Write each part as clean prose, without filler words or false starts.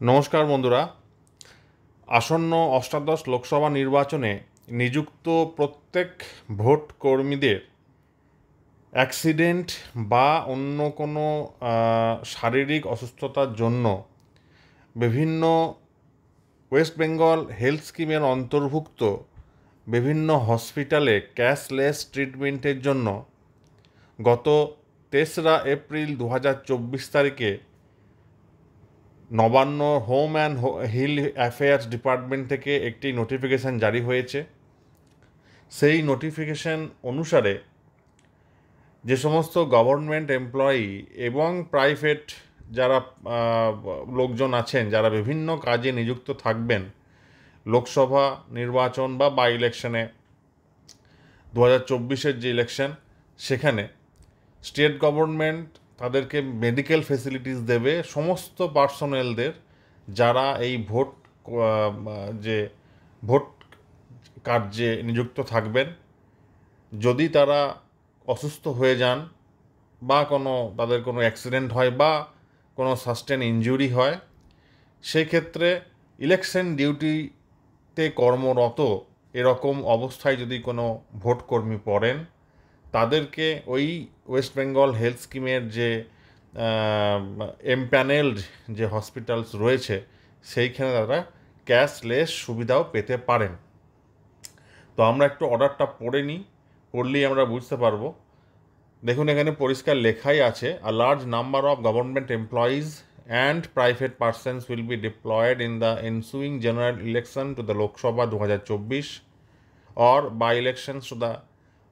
নমস্কার বন্ধুরা। আসন্ন অষ্টাদশ লোকসভা নির্বাচনে নিযুক্ত প্রত্যেক ভোট কর্মীদের অ্যাক্সিডেন্ট বা অন্য কোনো শারীরিক অসুস্থতার জন্য বিভিন্ন ওয়েস্ট বেঙ্গল হেলথ স্কিমের অন্তর্ভুক্ত বিভিন্ন হসপিটালে ক্যাশলেস ট্রিটমেন্টের জন্য গত 3রা এপ্রিল 2024 তারিখে Nabanna home and hill affairs department থেকে একটি নোটিফিকেশান জারি হয়েছে। সেই নোটিফিকেশান অনুসারে যে সমস্ত গভর্নমেন্ট এমপ্লয়ি এবং প্রাইভেট যারা লোকজন আছেন যারা বিভিন্ন কাজে নিযুক্ত থাকবেন লোকসভা নির্বাচন বা বাই ইলেকশনে 2024-এর যে ইলেকশন সেখানে স্টেট গভর্নমেন্ট তাদেরকে মেডিকেল ফেসিলিটিস দেবে সমস্ত পার্সোনেলদের যারা এই যে ভোট কার্যে নিযুক্ত থাকবেন। যদি তারা অসুস্থ হয়ে যান বা তাদের কোনো অ্যাক্সিডেন্ট হয় বা কোনো সাস্টেন ইনজুরি হয়, সেই ক্ষেত্রে ইলেকশন ডিউটিতে কর্মরত এরকম অবস্থায় যদি কোনো ভোটকর্মী পড়েন তাদেরকে ওই ওয়েস্ট বেঙ্গল হেলথ স্কিমের যে এমপ্যানেলড যে হসপিটালস রয়েছে সেইখানে তারা ক্যাশলেস সুবিধাও পেতে পারেন। তো আমরা একটু অর্ডারটা পড়ে নিই, পড়লেই আমরা বুঝতে পারবো। দেখুন এখানে পরিষ্কার লেখাই আছে, a large number of government employees and private persons will be deployed in the ensuing general election to the Lok Sabha 2024 or by-elections to the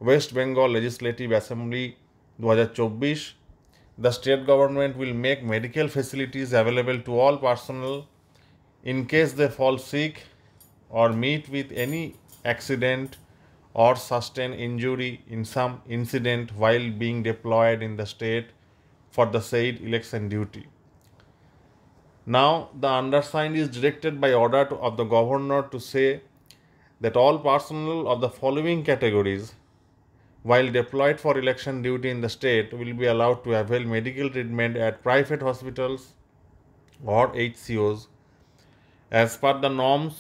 West Bengal Legislative Assembly 2024. The state government will make medical facilities available to all personnel in case they fall sick or meet with any accident or sustain injury in some incident while being deployed in the state for the said election duty. Now, the undersigned is directed by order of the governor to say that all personnel of the following categories, while deployed for election duty in the state, will be allowed to avail medical treatment at private hospitals or HCOs as per the norms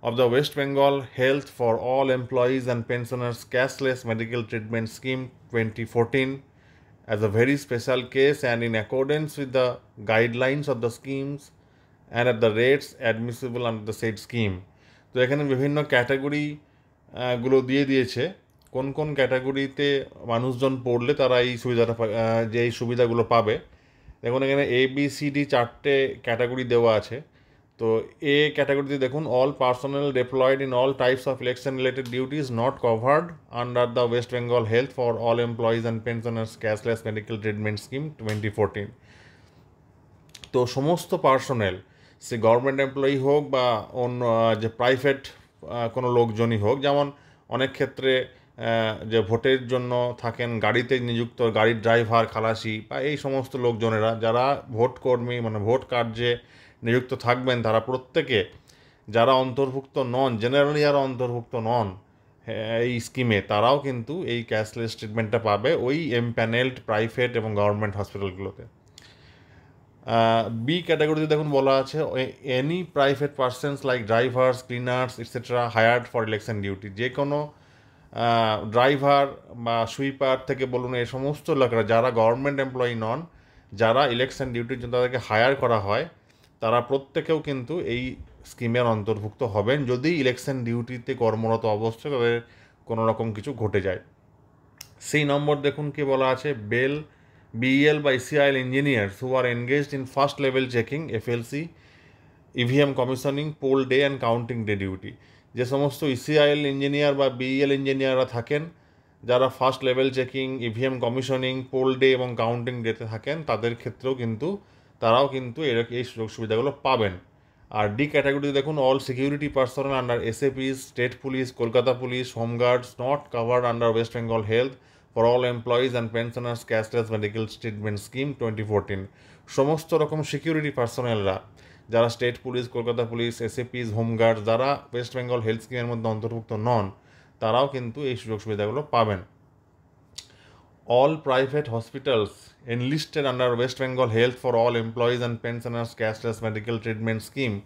of the West Bengal Health for All Employees and Pensioners Cashless Medical Treatment Scheme 2014 as a very special case and in accordance with the guidelines of the schemes and at the rates admissible under the said scheme. তো এখানে বিভিন্ন category গুলো দিয়ে দিয়েছে, কোন কোন ক্যাটাগরিতে মানুষজন পড়লে তারা এই যে এই সুবিধাগুলো পাবে। দেখুন এখানে ABCD 4টে ক্যাটাগরি দেওয়া আছে। তো এ ক্যাটাগরিতে দেখুন, all personnel diploid in all types of election related duties not covered under the West Bengal health for all employees and pensioners cashless medical treatment scheme 2014। তো সমস্ত পার্সোনেল, সে গভর্নমেন্ট এমপ্লয়ি হোক বা অন্য যে প্রাইভেট কোনো লোকজনই হোক, যেমন অনেক ক্ষেত্রে যে ভোটের জন্য থাকেন গাড়িতে নিযুক্ত গাড়ির ড্রাইভার, খালাসি বা এই সমস্ত লোকজনেরা যারা ভোট কর্মী ভোট কার্যে নিযুক্ত থাকবেন, তারা প্রত্যেকে যারা অন্তর্ভুক্ত নন, জেনারেলি যারা অন্তর্ভুক্ত নন এই স্কিমে, তারাও কিন্তু এই ক্যাশলেস ট্রিটমেন্টটা পাবে ওই এমপ্যানেলড প্রাইভেট এবং গভর্নমেন্ট হসপিটালগুলোতে। বি ক্যাটাগরিতে দেখুন বলা আছে, any private persons like drivers, cleaners etcetera hired for election duty, যে কোনো ড্রাইভার বা সুইপার থেকে বলুন এই সমস্ত লোকেরা যারা গভর্নমেন্ট এমপ্লয়ি নন, যারা ইলেকশন ডিউটির জন্য তাদেরকে হায়ার করা হয়, তারা প্রত্যেকেও কিন্তু এই স্কিমের অন্তর্ভুক্ত হবেন যদি ইলেকশন ডিউটিতে কর্মরত অবস্থায় তাদের কোনো রকম কিছু ঘটে যায়। সেই নম্বর দেখুন কি বলা আছে, BEL by CIL engineers who are engaged in first level checking, FLC, EVM commissioning, poll day and counting day duty। যে সমস্ত ECIL ইঞ্জিনিয়ার বা BEL ইঞ্জিনিয়াররা থাকেন যারা first level checking, EVM commissioning, poll day এবং কাউন্টিং ডেতে থাকেন, তাদের ক্ষেত্রেও কিন্তু তারাও কিন্তু এই সুযোগ সুবিধাগুলো পাবেন। আর ডি ক্যাটাগরিতে দেখুন, all security personal under SAPs, state police, Kolkata police, হোমগার্ডস not covered under West Bengal health for all employees and pensioners cashless medical treatment scheme 2014। সমস্ত রকম সিকিউরিটি পার্সোনেলরা যারা state police, Kolkata police, SAPs, হোমগার্ডস যারা ওয়েস্ট বেঙ্গল হেলথ স্কিমের মধ্যে অন্তর্ভুক্ত নন, তারাও কিন্তু এই সুযোগ সুবিধাগুলো পাবেন। all private hospitals enlisted under West Bengal Health for All Employees and Pensioners Cashless Medical Treatment Scheme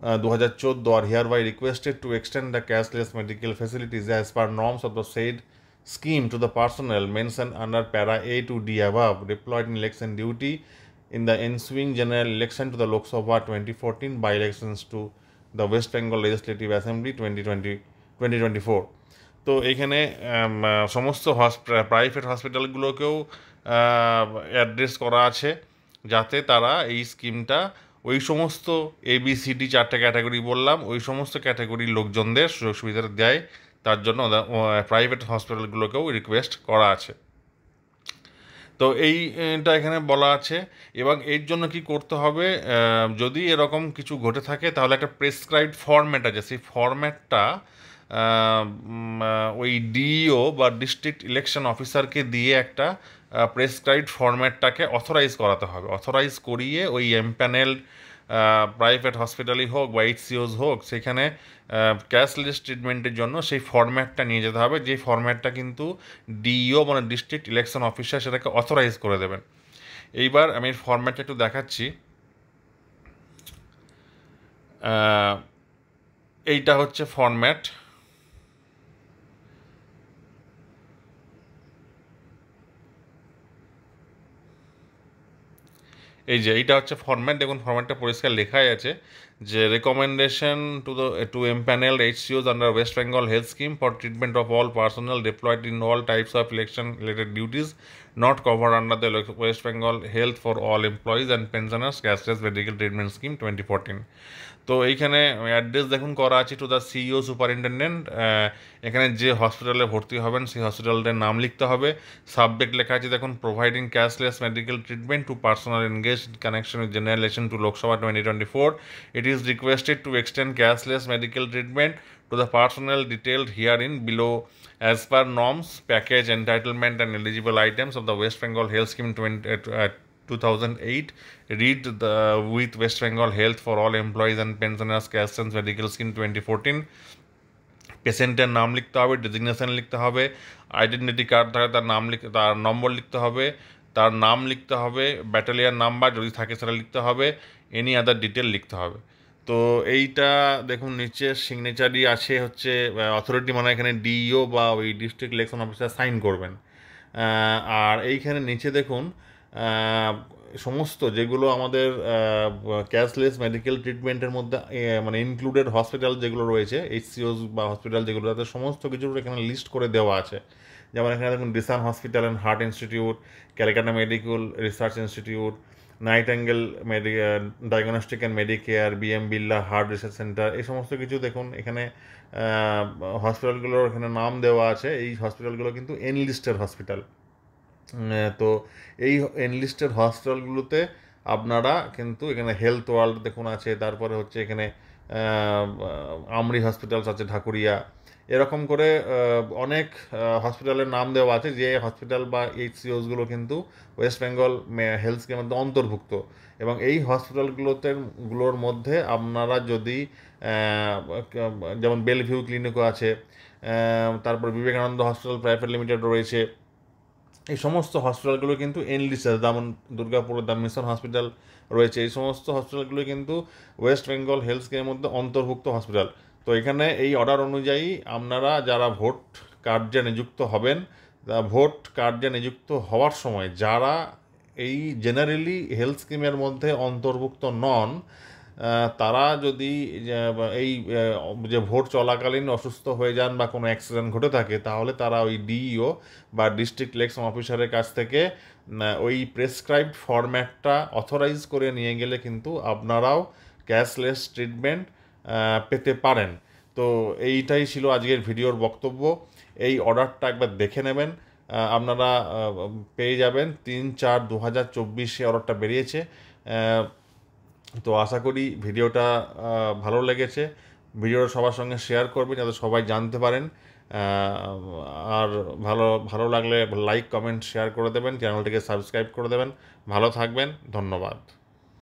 2014 are hereby requested to extend the cashless medical facilities as per norms of the said scheme to the personnel mentioned under para A to D above deployed in election duty in the ensuing general election to the Lok Sabha 2014 by-elections to the West Bengal Legislative Assembly 2024. তো এইখানে সমস্ত private হসপিটালগুলোকেও address করা আছে যাতে তারা এই স্কিমটা ওই সমস্ত ABCD 4টে ক্যাটাগরি বললাম ওই সমস্ত ক্যাটাগরির লোকজনদের সুযোগ সুবিধা দেয়, তার জন্য প্রাইভেট হসপিটালগুলোকেও রিকোয়েস্ট করা আছে। তো এইটা এখানে বলা আছে এবং এর জন্য কি করতে হবে, যদি এরকম কিছু ঘটে থাকে তাহলে একটা প্রেসক্রাইবড ফরম্যাট আছে, সেই ফরম্যাটটা ওই ডিইও বা ডিস্ট্রিক্ট ইলেকশন অফিসারকে দিয়ে একটা প্রেসক্রাইবড ফরম্যাটটাকে অথরাইজ করাতে হবে। অথরাইজ করিয়ে ওই এমপ্যানেল প্রাইভেট হসপিটালই হোক বা HCOs হোক সেখানে ক্যাশলেস ট্রিটমেন্টের জন্য সেই ফরম্যাটটা নিয়ে যেতে হবে, যে ফরম্যাটটা কিন্তু ডিইও মানে ডিস্ট্রিক্ট ইলেকশন অফিসার সেটাকে অথরাইজ করে দেবেন। এইবার আমি ফরম্যাটটা একটু দেখাচ্ছি। এইটা হচ্ছে ফরম্যাট। এই যে এইটা হচ্ছে ফরম্যাট, দেখুন ফরম্যাটটা পরিষ্কার লেখাই আছে যে recommendation to empanelled HCOs under West Bengal health scheme for treatment of all personal deployed in all types of election related duties not covered under the West Bengal health for all employees and pensioners cashless medical treatment scheme 2014। তো এইখানে address দেখুন করা আছে to the CEO superintendent. এখানে যে হসপিটালে ভর্তি হবেন সেই হসপিটালটার নাম লিখতে হবে। সাবজেক্ট লেখা আছে দেখুন, providing cashless medical treatment to personal engage in connection with general election to Lok Sabha 2024. It is requested to extend cashless medical treatment to the personnel detailed herein below as per norms, package, entitlement and eligible items of the West Bengal Health Scheme 2008. Read with West Bengal Health for All Employees and Pensioners Cashless Medical Scheme 2014. পেশেন্টের নাম লিখতে হবে, designation লিখতে হবে, identity card থাকে তার নম্বর লিখতে হবে, তার নাম লিখতে হবে, ব্যাটালিয়ান নাম্বার যদি থাকে সেটা লিখতে হবে, এনি আদার ডিটেল লিখতে হবে। তো এইটা দেখুন নিচে সিগনেচারই আছে হচ্ছে অথরিটি, মানে এখানে ডিইও বা ওই ডিস্ট্রিক্ট ইলেকশন অফিসার সাইন করবেন। আর এইখানে নিচে দেখুন সমস্ত যেগুলো আমাদের ক্যাশলেস মেডিকেল ট্রিটমেন্টের মধ্যে মানে ইনক্লুডেড হসপিটাল যেগুলো রয়েছে HCOs বা হসপিটাল যেগুলো, তাদের সমস্ত কিছু এখানে লিস্ট করে দেওয়া আছে। যেমন এখানে দেখুন Desun hospital and heart institute, Calcutta medical research institute, Nightingale diagnostic and Medicare, BM Birla heart research centre, এই সমস্ত কিছু দেখুন এখানে হসপিটালগুলোর এখানে নাম দেওয়া আছে। এই হসপিটালগুলো কিন্তু এনলিস্টেড হসপিটাল। তো এই এনলিস্টেড হসপিটালগুলোতে আপনারা কিন্তু এখানে হেলথ ওয়ার্ল্ড দেখুন আছে, তারপরে হচ্ছে এখানে আমরি হসপিটালস আছে ঢাকুরিয়া, এরকম করে অনেক হসপিটালের নাম দেওয়া আছে যে হসপিটাল বা HCOsগুলো কিন্তু ওয়েস্ট বেঙ্গল হেলথ স্কিমের মধ্যে অন্তর্ভুক্ত। এবং এই হসপিটালগুলোর মধ্যে আপনারা যদি যেমন বেলভিউ ক্লিনিকও আছে, তারপর বিবেকানন্দ হসপিটাল প্রাইভেট লিমিটেড রয়েছে, এই সমস্ত হসপিটালগুলো কিন্তু এনলিস্টেড, যেমন দুর্গাপুরের দ্য মিশন হসপিটাল রয়েছে, এই সমস্ত হসপিটালগুলো কিন্তু ওয়েস্ট বেঙ্গল হেলথ স্কিমের মধ্যে অন্তর্ভুক্ত হসপিটাল। তো এখানে এই অর্ডার অনুযায়ী আপনারা যারা ভোট কার্যে নিযুক্ত হবেন, ভোট কার্যে নিযুক্ত হওয়ার সময় যারা এই জেনারেলি হেলথ স্কিমের মধ্যে অন্তর্ভুক্ত নন, তারা যদি এই যে ভোট চলাকালীন অসুস্থ হয়ে যান বা কোনো অ্যাক্সিডেন্ট ঘটে থাকে, তাহলে তারা ওই ডিইও বা ডিস্ট্রিক্ট ইলেকশন অফিসারের কাছ থেকে ওই প্রেসক্রাইবড ফরম্যাটটা অথরাইজ করে নিয়ে গেলে কিন্তু আপনারাও ক্যাশলেস ট্রিটমেন্ট পেতে পারেন। তো এইটাই ছিল আজকের ভিডিওর বক্তব্য। এই অর্ডারটা একবার দেখে নেবেন, আপনারা পেয়ে যাবেন 3/4/2024 অর্ডারটা বেরিয়েছে। তো আশা করি ভিডিওটা ভালো লেগেছে, ভিডিওটা সবার সঙ্গে শেয়ার করবেন যাতে সবাই জানতে পারেন। আর ভালো লাগলে লাইক কমেন্ট শেয়ার করে দেবেন, চ্যানেলটিকে সাবস্ক্রাইব করে দেবেন। ভালো থাকবেন, ধন্যবাদ।